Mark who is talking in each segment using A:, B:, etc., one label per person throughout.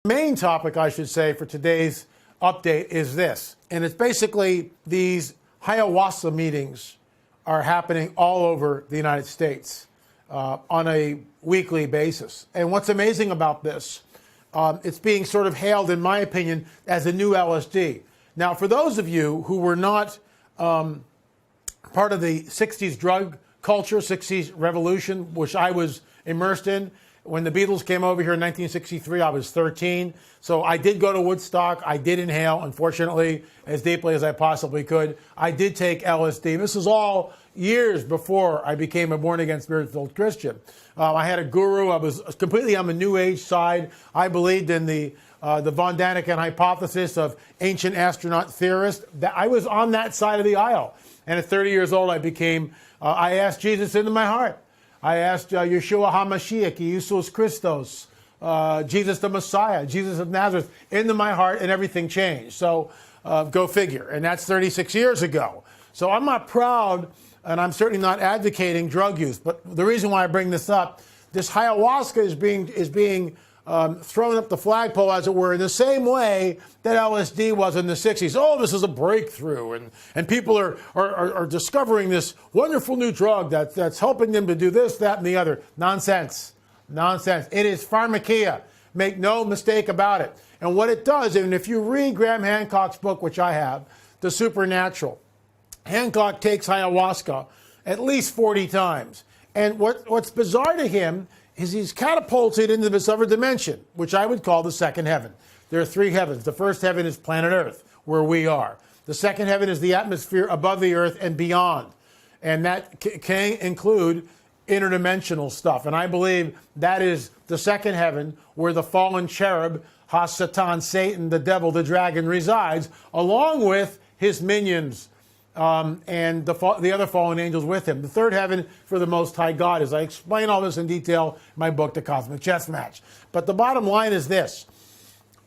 A: main topic, I should say, for today's update is this. And it's basically these ayahuasca meetings are happening all over the United States on a weekly basis. And what's amazing about this, it's being sort of hailed, in my opinion, as a new LSD. Now, for those of you who were not part of the 60s drug culture, 60s revolution, which I was immersed in, when the Beatles came over here in 1963, I was 13. So I did go to Woodstock. I did inhale, unfortunately, as deeply as I possibly could. I did take LSD. This is all years before I became a born-again, spirit-filled Christian. I had a guru. I was completely on the New Age side. I believed in the von Daniken hypothesis of ancient astronaut theorists. I was on that side of the aisle. And at 30 years old, I asked Jesus into my heart. I asked Yeshua HaMashiach, Jesus Christos, Jesus the Messiah, Jesus of Nazareth, into my heart, and everything changed. So go figure. And that's 36 years ago. So I'm not proud, and I'm certainly not advocating drug use. But the reason why I bring this up, this ayahuasca is being thrown up the flagpole, as it were, in the same way that LSD was in the 60s. Oh, this is a breakthrough, and people are discovering this wonderful new drug that's helping them to do this, that, and the other. Nonsense. Nonsense. It is pharmakia. Make no mistake about it. And what it does, and if you read Graham Hancock's book, which I have, The Supernatural, Hancock takes ayahuasca at least 40 times. And what's bizarre to him is he's catapulted into this other dimension, which I would call the second heaven. There are three heavens. The first heaven is planet Earth, where we are. The second heaven is the atmosphere above the Earth and beyond. And that can include interdimensional stuff. And I believe that is the second heaven, where the fallen cherub, Satan, Satan, the devil, the dragon, resides, along with his minions, and the other fallen angels with him. The third heaven for the Most High God, as I explain all this in detail in my book, The Cosmic Chess Match. But the bottom line is this.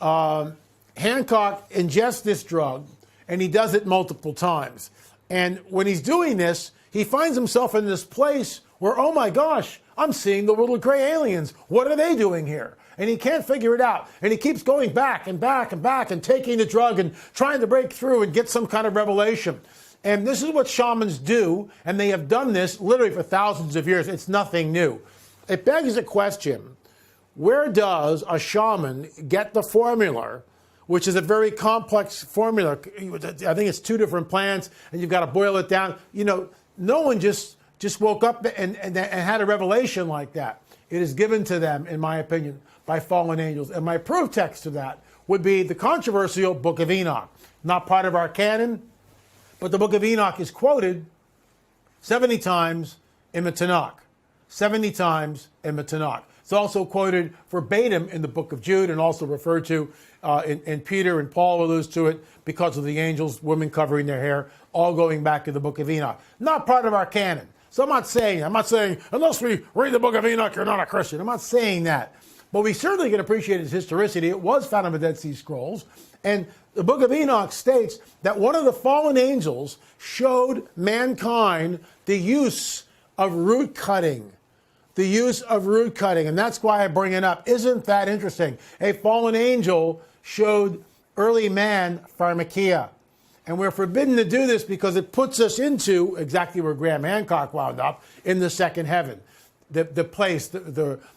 A: Hancock ingests this drug, and he does it multiple times. And when he's doing this, he finds himself in this place where, oh my gosh, I'm seeing the little gray aliens. What are they doing here? And he can't figure it out. And he keeps going back and back and back and taking the drug and trying to break through and get some kind of revelation. And this is what shamans do, and they have done this literally for thousands of years. It's nothing new. It begs the question, where does a shaman get the formula, which is a very complex formula? I think it's 2 different plants, and you've got to boil it down. You know, no one just woke up and had a revelation like that. It is given to them, in my opinion, by fallen angels. And my proof text to that would be the controversial Book of Enoch. Not part of our canon, but the Book of Enoch is quoted 70 times in the Tanakh. 70 times in the Tanakh. It's also quoted verbatim in the Book of Jude, and also referred to in Peter, and Paul alludes to it because of the angels, women covering their hair, all going back to the Book of Enoch. Not part of our canon. So I'm not saying, unless we read the Book of Enoch, you're not a Christian. I'm not saying that. But we certainly can appreciate its historicity. It was found in the Dead Sea Scrolls. And the Book of Enoch states that one of the fallen angels showed mankind the use of root cutting. The use of root cutting. And that's why I bring it up. Isn't that interesting? A fallen angel showed early man pharmakia. And we're forbidden to do this because it puts us into exactly where Graham Hancock wound up, in the second heaven. The place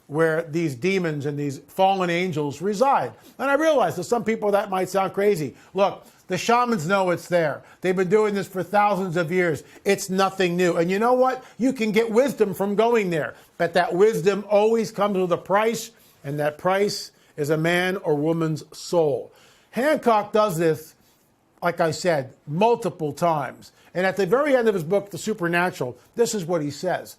A: where these demons and these fallen angels reside. And I realize to some people that might sound crazy. Look, the shamans know it's there. They've been doing this for thousands of years. It's nothing new. And you know what? You can get wisdom from going there. But that wisdom always comes with a price, and that price is a man or woman's soul. Hancock does this, like I said, multiple times. And at the very end of his book, The Supernatural, this is what he says.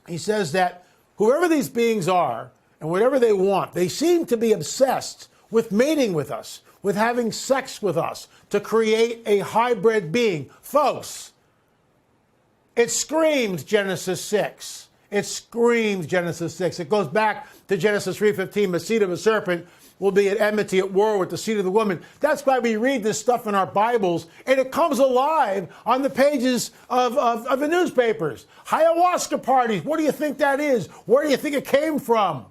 A: He says that whoever these beings are and whatever they want, they seem to be obsessed with mating with us, with having sex with us, to create a hybrid being. Folks, it screams Genesis 6. It screams Genesis 6. It goes back to Genesis 3:15, the seed of a serpent will be at enmity, at war with the seed of the woman. That's why we read this stuff in our Bibles, and it comes alive on the pages of the newspapers. Ayahuasca parties, what do you think that is? Where do you think it came from?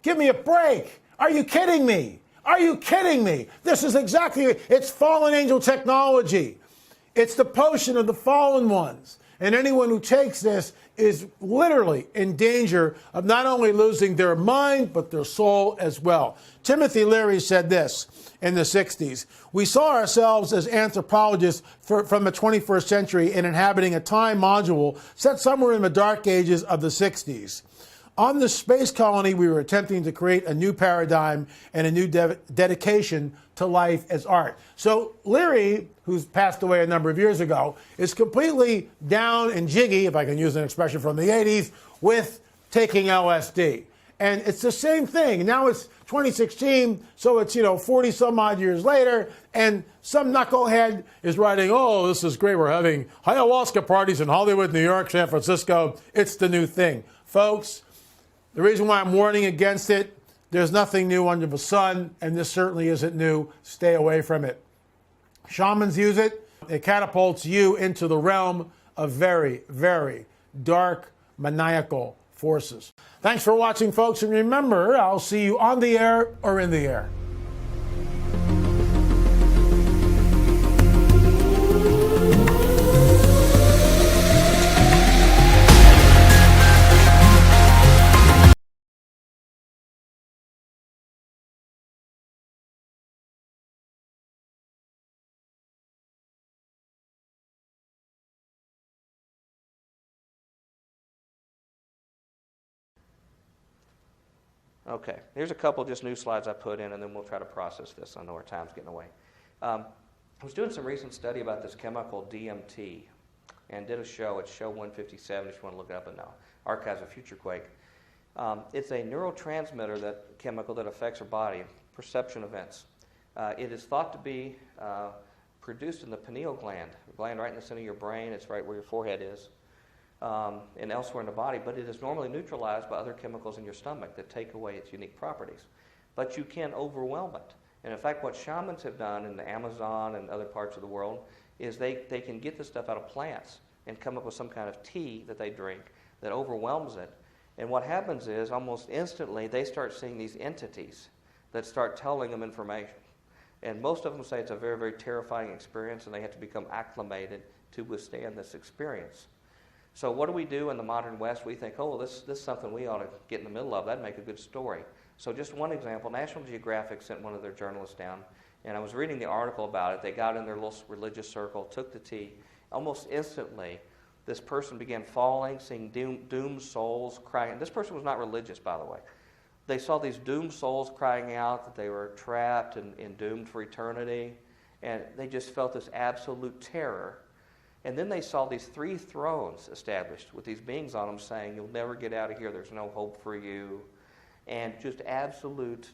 A: Give me a break. Are you kidding me? Are you kidding me? This is exactly, it's fallen angel technology. It's the potion of the fallen ones. And anyone who takes this is literally in danger of not only losing their mind, but their soul as well. Timothy Leary said this in the 60s. We saw ourselves as anthropologists from the 21st century in inhabiting a time module set somewhere in the dark ages of the 60s. On the space colony, we were attempting to create a new paradigm and a new dedication to life as art. So Leary, who's passed away a number of years ago, is completely down and jiggy, if I can use an expression from the 80s, with taking LSD. And it's the same thing. Now it's 2016, so it's, 40 some odd years later, and some knucklehead is writing, oh, this is great, we're having ayahuasca parties in Hollywood, New York, San Francisco. It's the new thing. Folks, the reason why I'm warning against it, there's nothing new under the sun, and this certainly isn't new. Stay away from it. Shamans use it. It catapults you into the realm of very, very dark, maniacal forces. Thanks for watching, folks, and remember, I'll see you on the air or in the air.
B: Okay, here's a couple just new slides I put in, and then we'll try to process this. I know our time's getting away. I was doing some recent study about this chemical DMT and did a show. It's show 157 if you want to look it up in the Archives of Future Quake. It's a neurotransmitter, that chemical that affects our body, perception events. It is thought to be produced in the pineal gland, the gland right in the center of your brain. It's right where your forehead is. And elsewhere in the body, but it is normally neutralized by other chemicals in your stomach that take away its unique properties. But you can overwhelm it. And in fact, what shamans have done in the Amazon and other parts of the world is they can get this stuff out of plants and come up with some kind of tea that they drink that overwhelms it. And what happens is, almost instantly, they start seeing these entities that start telling them information. And most of them say it's a very, very terrifying experience, and they have to become acclimated to withstand this experience. So what do we do in the modern West? We think, oh, this is something we ought to get in the middle of. That'd make a good story. So just one example, National Geographic sent one of their journalists down, and I was reading the article about it. They got in their little religious circle, took the tea. Almost instantly, this person began falling, seeing doomed souls crying. This person was not religious, by the way. They saw these doomed souls crying out that they were trapped and doomed for eternity, and they just felt this absolute terror. And then they saw these 3 thrones established with these beings on them saying, you'll never get out of here, there's no hope for you, and just absolute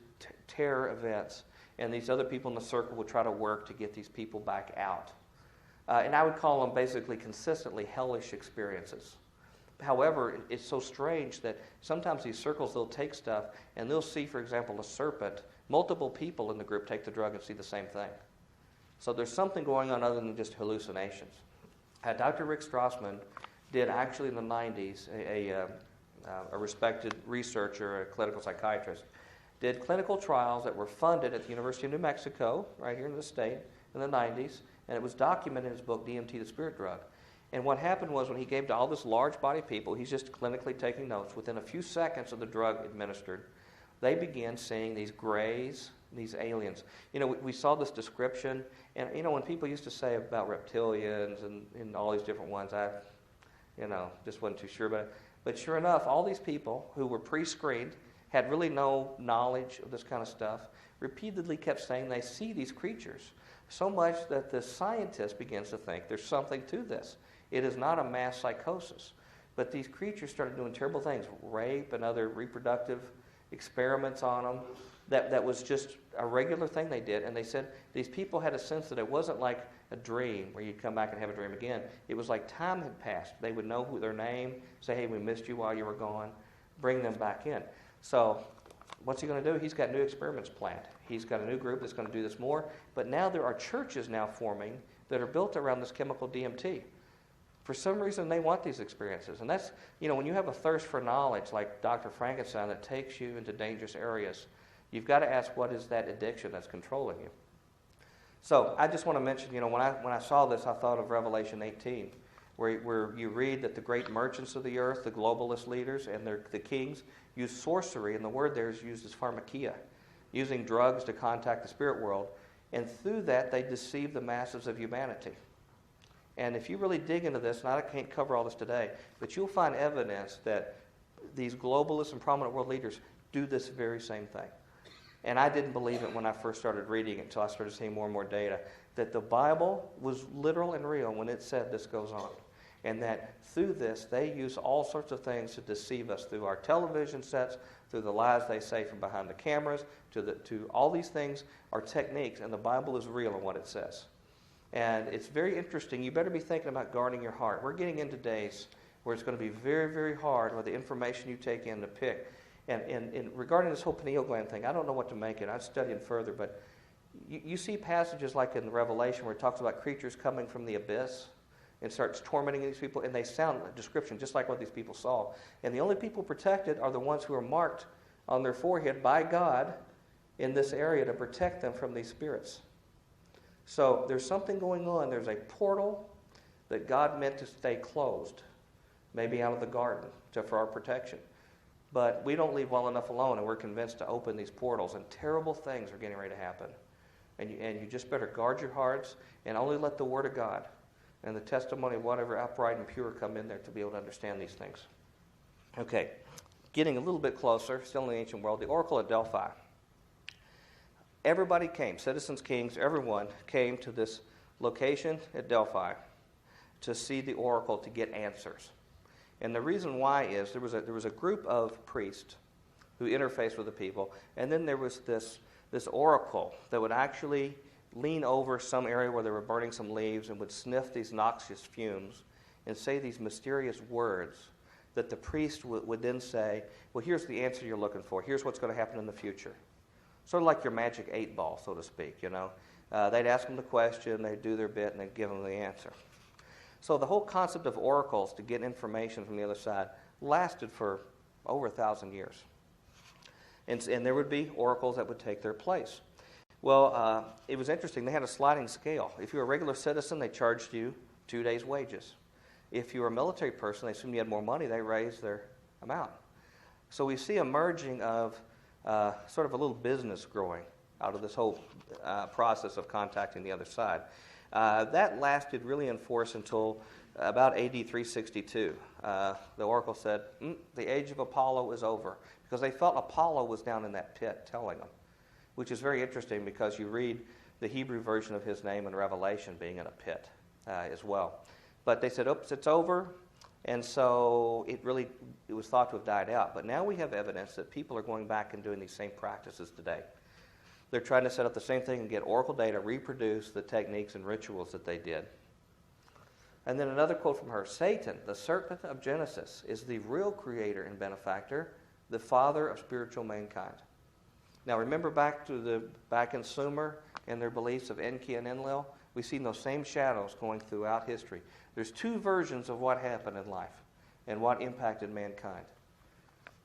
B: terror events. And these other people in the circle would try to work to get these people back out. And I would call them basically consistently hellish experiences. However, it's so strange that sometimes these circles, they'll take stuff and they'll see, for example, a serpent. Multiple people in the group take the drug and see the same thing. So there's something going on other than just hallucinations. Dr. Rick Strassman did actually in the 90s, a respected researcher, a clinical psychiatrist, did clinical trials that were funded at the University of New Mexico, right here in the state, in the 90s, and it was documented in his book, DMT, the Spirit Drug. And what happened was when he gave to all this large body of people, he's just clinically taking notes, within a few seconds of the drug administered, they began seeing these grays, these aliens. We saw this description, and when people used to say about reptilians and all these different ones, I just wasn't too sure about it. But sure enough, all these people who were pre-screened, had really no knowledge of this kind of stuff, repeatedly kept saying they see these creatures, so much that the scientist begins to think there's something to this. It is not a mass psychosis, but these creatures started doing terrible things, rape and other reproductive experiments on them. That was just a regular thing they did, and they said these people had a sense that it wasn't like a dream where you'd come back and have a dream again. It was like time had passed. They would know their name, say, hey, we missed you while you were gone, bring them back in. So what's he going to do? He's got new experiments planned. He's got a new group that's going to do this more, but now there are churches now forming that are built around this chemical DMT. For some reason, they want these experiences, and that's, when you have a thirst for knowledge like Dr. Frankenstein that takes you into dangerous areas, You've got to ask, what is that addiction that's controlling you? So I just want to mention, when I saw this, I thought of Revelation 18, where you read that the great merchants of the earth, the globalist leaders, and the kings use sorcery, and the word there is used as pharmakia, using drugs to contact the spirit world, and through that they deceive the masses of humanity. And if you really dig into this, and I can't cover all this today, but you'll find evidence that these globalists and prominent world leaders do this very same thing. And I didn't believe it when I first started reading it until I started seeing more and more data, that the Bible was literal and real when it said this goes on. And that through this, they use all sorts of things to deceive us through our television sets, through the lies they say from behind the cameras, to all these things are techniques, and the Bible is real in what it says. And it's very interesting. You better be thinking about guarding your heart. We're getting into days where it's going to be very, very hard with the information you take in to pick. And regarding this whole pineal gland thing, I don't know what to make it. I'm studying further, but you see passages like in the Revelation where it talks about creatures coming from the abyss and starts tormenting these people, and they sound a description just like what these people saw. And the only people protected are the ones who are marked on their forehead by God in this area to protect them from these spirits. So there's something going on. There's a portal that God meant to stay closed, maybe out of the garden for our protection. But we don't leave well enough alone, and we're convinced to open these portals, and terrible things are getting ready to happen. And you just better guard your hearts and only let the Word of God and the testimony of whatever upright and pure come in there to be able to understand these things. Okay, getting a little bit closer, still in the ancient world, the Oracle at Delphi. Everybody came, citizens, kings, everyone came to this location at Delphi to see the oracle to get answers. And the reason why is there was a group of priests who interfaced with the people, and then there was this oracle that would actually lean over some area where they were burning some leaves and would sniff these noxious fumes and say these mysterious words that the priest would then say, well, here's the answer you're looking for. Here's what's going to happen in the future. Sort of like your magic 8-ball, so to speak, They'd ask them the question, they'd do their bit, and they'd give them the answer. So the whole concept of oracles to get information from the other side lasted for over 1,000 years. And there would be oracles that would take their place. Well, it was interesting. They had a sliding scale. If you were a regular citizen, they charged you 2 days' wages. If you were a military person, they assumed you had more money, they raised their amount. So we see a merging of sort of a little business growing out of this whole process of contacting the other side. That lasted really in force until about AD 362. The oracle said, the age of Apollo is over, because they felt Apollo was down in that pit telling them, which is very interesting because you read the Hebrew version of his name in Revelation being in a pit as well. But they said, oops, it's over, and so it was thought to have died out. But now we have evidence that people are going back and doing these same practices today. They're trying to set up the same thing and get oracle data, reproduce the techniques and rituals that they did. And then another quote from her, Satan, the serpent of Genesis, is the real creator and benefactor, the father of spiritual mankind. Now remember back in Sumer and their beliefs of Enki and Enlil? We've seen those same shadows going throughout history. There's 2 versions of what happened in life and what impacted mankind.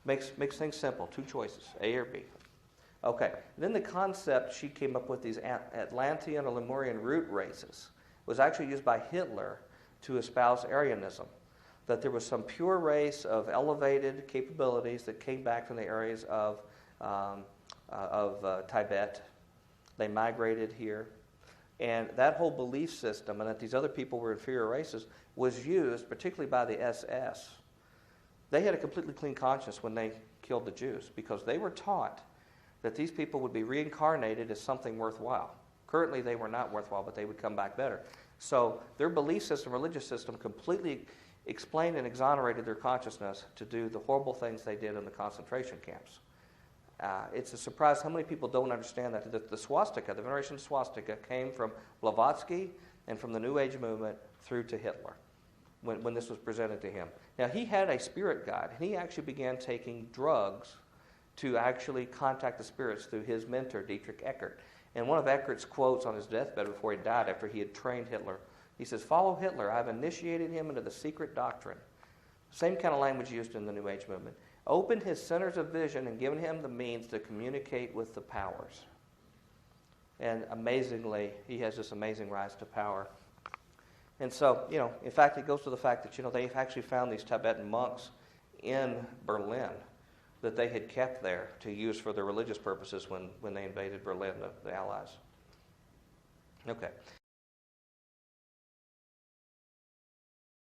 B: Makes things simple, 2 choices, A or B. Okay, then the concept she came up with, these Atlantean or Lemurian root races, was actually used by Hitler to espouse Aryanism, that there was some pure race of elevated capabilities that came back from the areas of Tibet. They migrated here. And that whole belief system, and that these other people were inferior races, was used particularly by the SS. They had a completely clean conscience when they killed the Jews, because they were taught that these people would be reincarnated as something worthwhile. Currently, they were not worthwhile, but they would come back better. So their belief system, religious system, completely explained and exonerated their consciousness to do the horrible things they did in the concentration camps. It's a surprise how many people don't understand that the swastika, the veneration of swastika, came from Blavatsky and from the New Age movement through to Hitler when this was presented to him. Now, he had a spirit guide, and he actually began taking drugs to actually contact the spirits through his mentor, Dietrich Eckart. And one of Eckart's quotes on his deathbed before he died, after he had trained Hitler, he says, "Follow Hitler. I've initiated him into the secret doctrine." Same kind of language used in the New Age movement. opened his centers of vision and given him the means to communicate with the powers. And amazingly, he has this amazing rise to power. And so, in fact, it goes to the fact that, they've actually found these Tibetan monks in Berlin that they had kept there to use for their religious purposes when they invaded Berlin, the Allies. Okay.